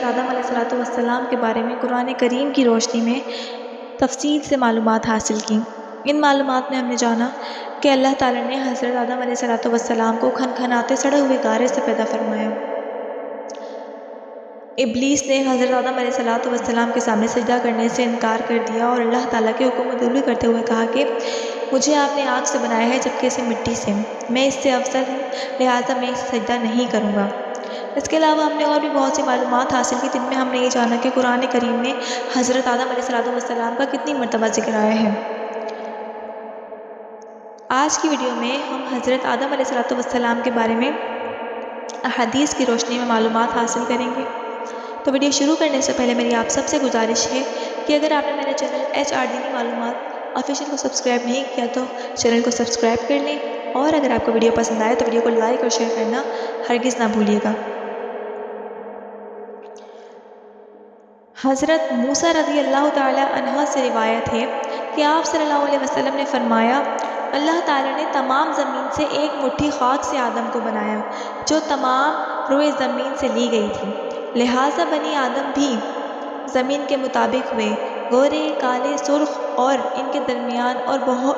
آدم علیہ السلام کے بارے میں قرآن کریم کی روشنی میں تفصیل سے معلومات حاصل کی۔ ان معلومات میں ہم نے جانا کہ اللہ تعالیٰ نے حضرت آدم علیہ السلام کو کھنکھناتے سڑے ہوئے گارے سے پیدا فرمایا۔ ابلیس نے حضرت آدم علیہ السلام کے سامنے سجدہ کرنے سے انکار کر دیا اور اللہ تعالیٰ کے حکم میں دھولی کرتے ہوئے کہا کہ مجھے آپ نے آگ سے بنایا ہے جبکہ اسے مٹی سے، میں اس سے افضل ہوں، لہٰذا میں اسے سجدہ نہیں کروں گا۔ اس کے علاوہ ہم نے اور بھی بہت سی معلومات حاصل کی، جن میں ہم نے یہ جانا کہ قرآن کریم میں حضرت آدم علیہ السلام کا کتنی مرتبہ ذکر آیا ہے۔ آج کی ویڈیو میں ہم حضرت آدم علیہ السلام کے بارے میں احادیث کی روشنی میں معلومات حاصل کریں گے۔ تو ویڈیو شروع کرنے سے پہلے میری آپ سب سے گزارش ہے کہ اگر آپ نے میرے چینل HR دینی معلومات آفیشیل کو سبسکرائب نہیں کیا تو چینل کو سبسکرائب کر لیں، اور اگر آپ کو ویڈیو پسند آئے تو ویڈیو کو لائک اور شیئر کرنا ہرگز نہ بھولیے گا۔ حضرت موسیٰ رضی اللہ تعالیٰ عنہ سے روایت ہے کہ آپ صلی اللہ علیہ وسلم نے فرمایا، اللہ تعالیٰ نے تمام زمین سے ایک مٹھی خاک سے آدم کو بنایا جو تمام روئے زمین سے لی گئی تھی، لہٰذا بنی آدم بھی زمین کے مطابق ہوئے، گورے، کالے، سرخ اور ان کے درمیان،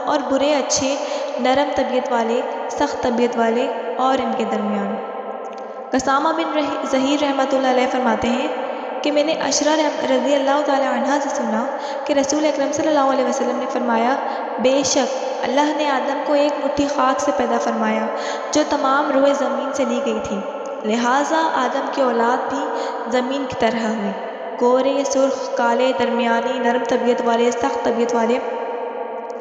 اور برے، اچھے، نرم طبیعت والے، سخت طبیعت والے اور ان کے درمیان۔ قسامہ بن ظہیر رحمۃ اللہ علیہ فرماتے ہیں کہ میں نے عشرہ رضی اللہ تعالیٰ عنہ سے سنا کہ رسول اکرم صلی اللہ علیہ وسلم نے فرمایا، بے شک اللہ نے آدم کو ایک مٹھی خاک سے پیدا فرمایا جو تمام روئے زمین سے لی گئی تھی، لہٰذا آدم کی اولاد بھی زمین کی طرح ہوئی، گورے، سرخ، کالے، درمیانی، نرم طبیعت والے، سخت طبیعت والے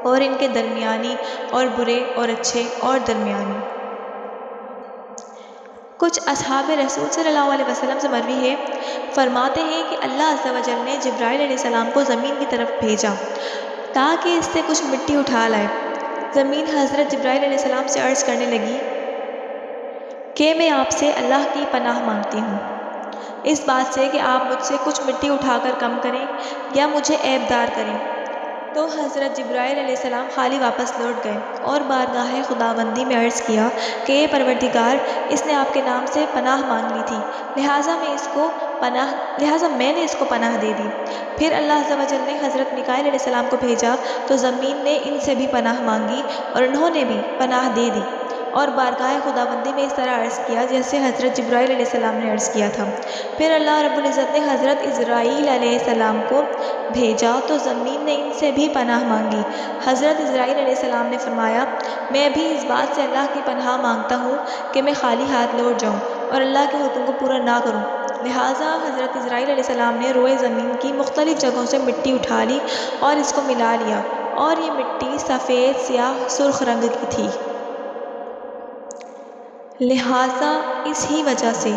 اور ان کے درمیانی، اور برے اور اچھے اور درمیانی۔ کچھ اصحاب رسول صلی اللہ علیہ وسلم سے مروی ہے، فرماتے ہیں کہ اللہ عز و جل نے جبرائیل علیہ السلام کو زمین کی طرف بھیجا تاکہ اس سے کچھ مٹی اٹھا لائے۔ زمین حضرت جبرائیل علیہ السلام سے عرض کرنے لگی کہ میں آپ سے اللہ کی پناہ مانگتی ہوں اس بات سے کہ آپ مجھ سے کچھ مٹی اٹھا کر کم کریں یا مجھے عیب دار کریں۔ تو حضرت جبرائیل علیہ السلام خالی واپس لوٹ گئے اور بارگاہ خداوندی میں عرض کیا کہ اے پروردگار، اس نے آپ کے نام سے پناہ مانگ لی تھی، لہٰذا میں نے اس کو پناہ دے دی۔ پھر اللہ عز و جل نے حضرت میکائیل علیہ السلام کو بھیجا تو زمین نے ان سے بھی پناہ مانگی اور انہوں نے بھی پناہ دے دی، اور بارگاہ خداوندی میں اس طرح عرض کیا جیسے حضرت جبرائیل علیہ السلام نے عرض کیا تھا۔ پھر اللہ رب العزت نے حضرت اسرائیل علیہ السلام کو بھیجا تو زمین نے ان سے بھی پناہ مانگی۔ حضرت اسرائیل علیہ السلام نے فرمایا، میں بھی اس بات سے اللہ کی پناہ مانگتا ہوں کہ میں خالی ہاتھ لوٹ جاؤں اور اللہ کے حکم کو پورا نہ کروں۔ لہٰذا حضرت اسرائیل علیہ السلام نے روئے زمین کی مختلف جگہوں سے مٹی اٹھا لی اور اس کو ملا لیا، اور یہ مٹی سفید، سیاہ، سرخ رنگ کی تھی۔ لہٰذا اس ہی وجہ سے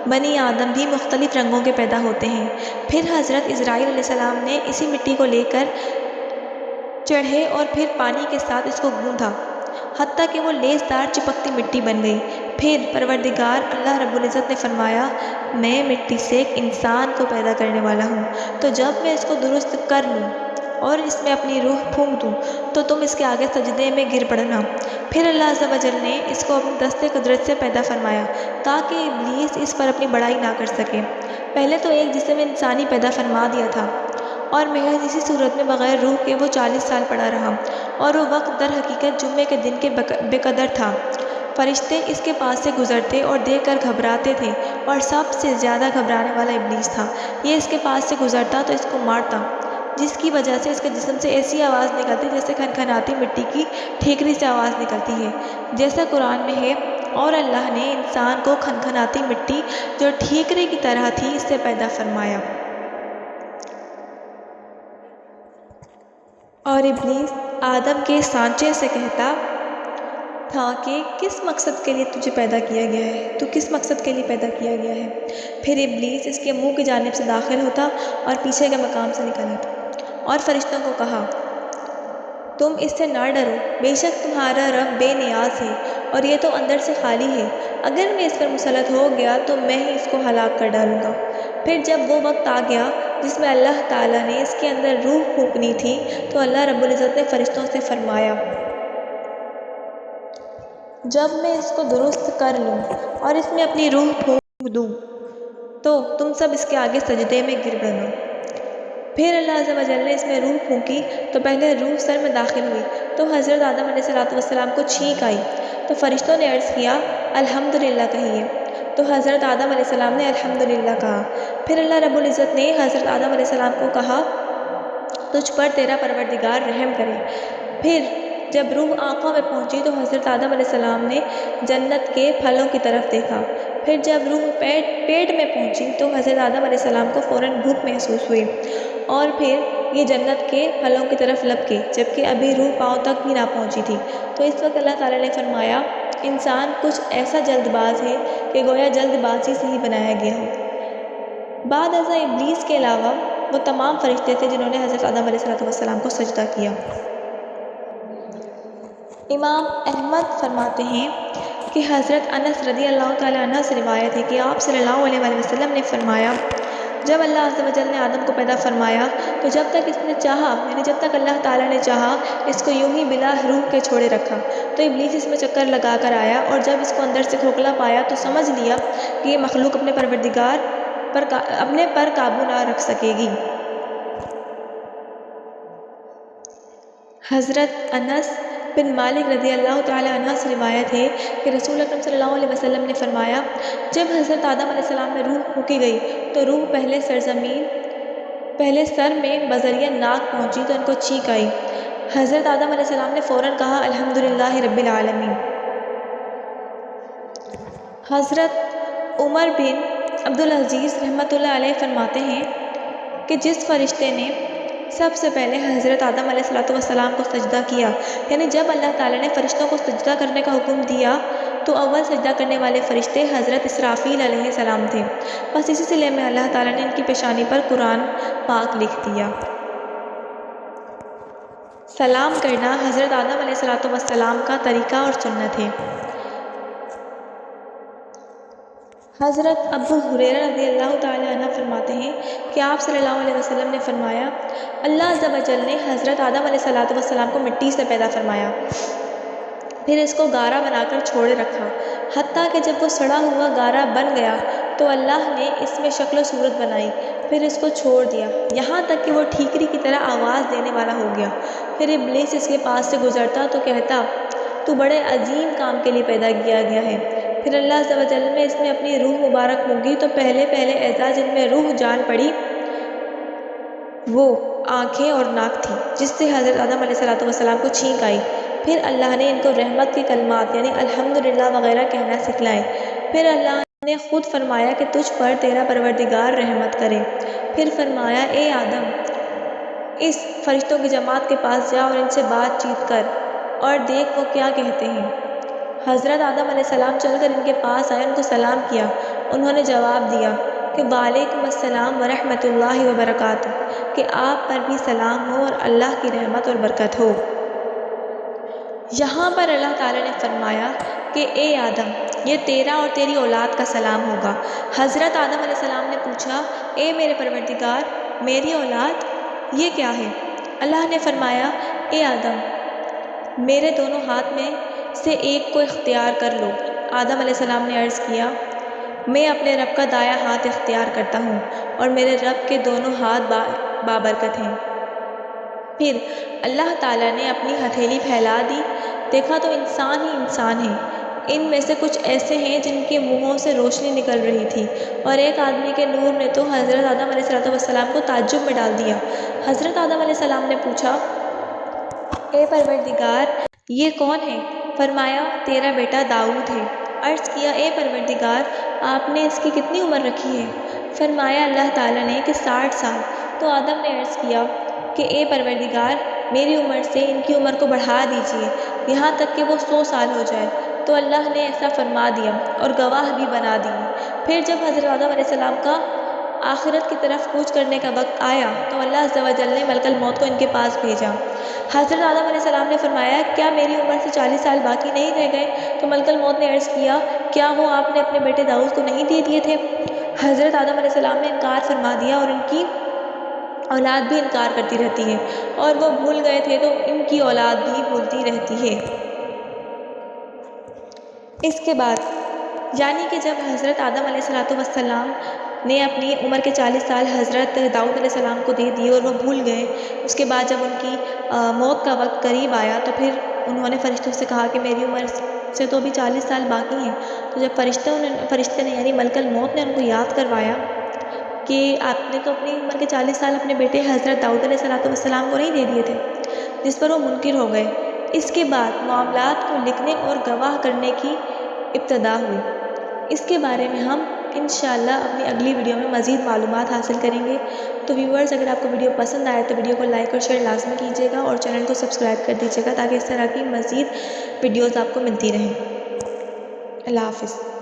بنی آدم بھی مختلف رنگوں کے پیدا ہوتے ہیں۔ پھر حضرت اسرائیل علیہ السلام نے اسی مٹی کو لے کر چڑھے اور پھر پانی کے ساتھ اس کو گوندھا حتیٰ کہ وہ لیسدار چپکتی مٹی بن گئی۔ پھر پروردگار اللہ رب العزت نے فرمایا، میں مٹی سے ایک انسان کو پیدا کرنے والا ہوں، تو جب میں اس کو درست کر لوں اور اس میں اپنی روح پھونک دوں تو تم اس کے آگے سجدے میں گر پڑنا۔ پھر اللہ عز و جل نے اس کو اپنی دست قدرت سے پیدا فرمایا تاکہ ابلیس اس پر اپنی بڑائی نہ کر سکے۔ پہلے تو ایک جسم انسانی پیدا فرما دیا تھا اور محض اسی صورت میں بغیر روح کے وہ 40 سال پڑا رہا، اور وہ وقت در حقیقت جمعے کے دن کے بے قدر تھا۔ فرشتے اس کے پاس سے گزرتے اور دیکھ کر گھبراتے تھے، اور سب سے زیادہ گھبرانے والا ابلیس تھا۔ یہ اس کے پاس سے گزرتا تو اس کو مارتا، جس کی وجہ سے اس کے جسم سے ایسی آواز نکلتی جیسے کھنکھناتی مٹی کی ٹھیکری سے آواز نکلتی ہے، جیسا قرآن میں ہے، اور اللہ نے انسان کو کھنکھناتی مٹی جو ٹھیکرے کی طرح تھی اس سے پیدا فرمایا۔ اور ابلیس آدم کے سانچے سے کہتا تھا کہ کس مقصد کے لیے تجھے پیدا کیا گیا ہے، تو کس مقصد کے لیے پیدا کیا گیا ہے۔ پھر ابلیس اس کے منہ کی جانب سے داخل ہوتا اور پیچھے کے مقام سے نکل آتا اور فرشتوں کو کہا، تم اس سے نہ ڈرو، بے شک تمہارا رب بے نیاز ہے اور یہ تو اندر سے خالی ہے، اگر میں اس پر مسلط ہو گیا تو میں ہی اس کو ہلاک کر ڈالوں گا۔ پھر جب وہ وقت آ گیا جس میں اللہ تعالیٰ نے اس کے اندر روح پھونکنی تھی تو اللہ رب العزت نے فرشتوں سے فرمایا، جب میں اس کو درست کر لوں اور اس میں اپنی روح پھونک دوں تو تم سب اس کے آگے سجدے میں گر پڑو۔ پھر اللہ عز و جل نے اس میں روح پھونکی تو پہلے روح سر میں داخل ہوئی تو حضرت آدم علیہ السلام کو چھینک آئی تو فرشتوں نے عرض کیا الحمدللہ کہیے، تو حضرت آدم علیہ السلام نے الحمدللہ کہا۔ پھر اللہ رب العزت نے حضرت آدم علیہ السلام کو کہا تجھ پر تیرا پروردگار رحم کرے۔ پھر جب روح آنکھوں میں پہنچی تو حضرت آدم علیہ السلام نے جنت کے پھلوں کی طرف دیکھا۔ پھر جب روح پیٹ میں پہنچی تو حضرت آدم علیہ السلام کو فوراً بھوک محسوس ہوئی اور پھر یہ جنت کے پھلوں کی طرف لپکے جبکہ ابھی روح پاؤں تک بھی نہ پہنچی تھی۔ تو اس وقت اللہ تعالیٰ نے فرمایا انسان کچھ ایسا جلد باز ہے کہ گویا جلد بازی سے ہی بنایا گیا ہو۔ بعد ازاں ابلیس کے علاوہ وہ تمام فرشتے تھے جنہوں نے حضرت آدم علیہ السلام کو سجدہ کیا۔ امام احمد فرماتے ہیں کہ حضرت انس رضی اللہ تعالیٰ عنہ سے روایت ہے کہ آپ صلی اللہ علیہ وآلہ وسلم نے فرمایا جب اللہ عز و جل نے آدم کو پیدا فرمایا تو جب تک اس نے چاہا یعنی جب تک اللہ تعالیٰ نے چاہا اس کو یوں ہی بلا روح کے چھوڑے رکھا تو ابلیس اس میں چکر لگا کر آیا اور جب اس کو اندر سے کھوکھلا پایا تو سمجھ لیا کہ یہ مخلوق اپنے پر قابو نہ رکھ سکے گی۔ حضرت انس بن مالک رضی اللہ تعالیٰ عنہ سے روایت ہے کہ رسول اکرم صلی اللہ علیہ وسلم نے فرمایا جب حضرت آدم علیہ السلام میں روح پھونکی گئی تو روح پہلے سر میں بذریعہ ناک پہنچی تو ان کو چھینک آئی۔ حضرت آدم علیہ السلام نے فوراً کہا الحمدللہ رب العالمین۔ حضرت عمر بن عبدالعزیز رحمۃ اللہ علیہ فرماتے ہیں کہ جس فرشتے نے سب سے پہلے حضرت آدم علیہ السلام کو سجدہ کیا یعنی جب اللہ تعالیٰ نے فرشتوں کو سجدہ کرنے کا حکم دیا تو اول سجدہ کرنے والے فرشتے حضرت اسرافیل علیہ السلام تھے۔ بس اسی سلسلے میں اللہ تعالیٰ نے ان کی پیشانی پر قرآن پاک لکھ دیا۔ سلام کرنا حضرت آدم علیہ السلام کا طریقہ اور سنت ہے۔ حضرت ابو ہریرہ رضی اللہ تعالیٰ عنہ فرماتے ہیں کہ آپ صلی اللہ علیہ وسلم نے فرمایا اللہ عز و جل نے حضرت آدم علیہ السلام کو مٹی سے پیدا فرمایا پھر اس کو گارا بنا کر چھوڑے رکھا حتیٰ کہ جب وہ سڑا ہوا گارا بن گیا تو اللہ نے اس میں شکل و صورت بنائی پھر اس کو چھوڑ دیا یہاں تک کہ وہ ٹھیکری کی طرح آواز دینے والا ہو گیا۔ پھر ابلیس اس کے پاس سے گزرتا تو کہتا تو بڑے عظیم کام کے لیے پیدا کیا گیا ہے۔ پھر اللہ عز و جل نے اس میں اپنی روح مبارک ہونگی تو پہلے اعزاز جن میں روح جان پڑی وہ آنکھیں اور ناک تھی جس سے حضرت آدم علیہ السلام کو چھینک آئی۔ پھر اللہ نے ان کو رحمت کے کلمات یعنی الحمدللہ وغیرہ کہنا سکھلائے۔ پھر اللہ نے خود فرمایا کہ تجھ پر تیرا پروردگار رحمت کرے۔ پھر فرمایا اے آدم اس فرشتوں کی جماعت کے پاس جا اور ان سے بات چیت کر اور دیکھ وہ کیا کہتے ہیں۔ حضرت آدم علیہ السلام چل کر ان کے پاس آئے، ان کو سلام کیا۔ انہوں نے جواب دیا کہ وعلیکم السلام ورحمۃ اللہ وبرکاتہ، کہ آپ پر بھی سلام ہو اور اللہ کی رحمت اور برکت ہو۔ یہاں پر اللہ تعالیٰ نے فرمایا کہ اے آدم یہ تیرا اور تیری اولاد کا سلام ہوگا۔ حضرت آدم علیہ السلام نے پوچھا اے میرے پروردگار میری اولاد یہ کیا ہے؟ اللہ نے فرمایا اے آدم میرے دونوں ہاتھ میں سے ایک کو اختیار کر لو۔ آدم علیہ السلام نے عرض کیا میں اپنے رب کا دایاں ہاتھ اختیار کرتا ہوں اور میرے رب کے دونوں ہاتھ بابرکت ہیں۔ پھر اللہ تعالیٰ نے اپنی ہتھیلی پھیلا دی، دیکھا تو انسان ہی انسان ہیں۔ ان میں سے کچھ ایسے ہیں جن کے منہوں سے روشنی نکل رہی تھی اور ایک آدمی کے نور نے تو حضرت آدم علیہ السلام کو تعجب میں ڈال دیا۔ حضرت آدم علیہ السلام نے پوچھا اے پروردگار یہ کون ہے؟ فرمایا تیرا بیٹا داؤد ہے۔ عرض کیا اے پروردگار آپ نے اس کی کتنی عمر رکھی ہے؟ فرمایا اللہ تعالیٰ نے کہ 60 سال۔ تو آدم نے عرض کیا کہ اے پروردگار میری عمر سے ان کی عمر کو بڑھا دیجیے یہاں تک کہ وہ 100 سال ہو جائے۔ تو اللہ نے ایسا فرما دیا اور گواہ بھی بنا دی۔ پھر جب حضرت آدم علیہ السلام کا آخرت کی طرف کوچ کرنے کا وقت آیا تو اللہ عز و جل نے ملک الموت کو ان کے پاس بھیجا۔ حضرت آدم علیہ السلام نے فرمایا کیا میری عمر سے 40 سال باقی نہیں رہ گئے؟ تو ملک الموت نے عرض کیا کیا وہ آپ نے اپنے بیٹے داؤد کو نہیں دے دیے تھے؟ حضرت آدم علیہ السلام نے انکار فرما دیا اور ان کی اولاد بھی انکار کرتی رہتی ہے اور وہ بھول گئے تھے تو ان کی اولاد بھی بھولتی رہتی ہے۔ اس کے بعد یعنی کہ جب حضرت آدم علیہ السلام نے اپنی عمر کے 40 سال حضرت داؤد علیہ السلام کو دے دیے اور وہ بھول گئے۔ اس کے بعد جب ان کی موت کا وقت قریب آیا تو پھر انہوں نے فرشتوں سے کہا کہ میری عمر سے تو ابھی 40 سال باقی ہیں۔ تو جب فرشتے نے یعنی ملک الموت نے ان کو یاد کروایا کہ آپ نے تو اپنی عمر کے 40 سال اپنے بیٹے حضرت داؤد علیہ السلام کو نہیں دے دیے تھے، جس پر وہ منکر ہو گئے۔ اس کے بعد معاملات کو لکھنے اور گواہ کرنے کی ابتدا ہوئی۔ اس کے بارے میں ہم انشاءاللہ اپنی اگلی ویڈیو میں مزید معلومات حاصل کریں گے۔ تو ویورز، اگر آپ کو ویڈیو پسند آئے تو ویڈیو کو لائک اور شیئر لازمی کیجیے گا اور چینل کو سبسکرائب کر دیجیے گا تاکہ اس طرح کی مزید ویڈیوز آپ کو ملتی رہیں۔ اللہ حافظ۔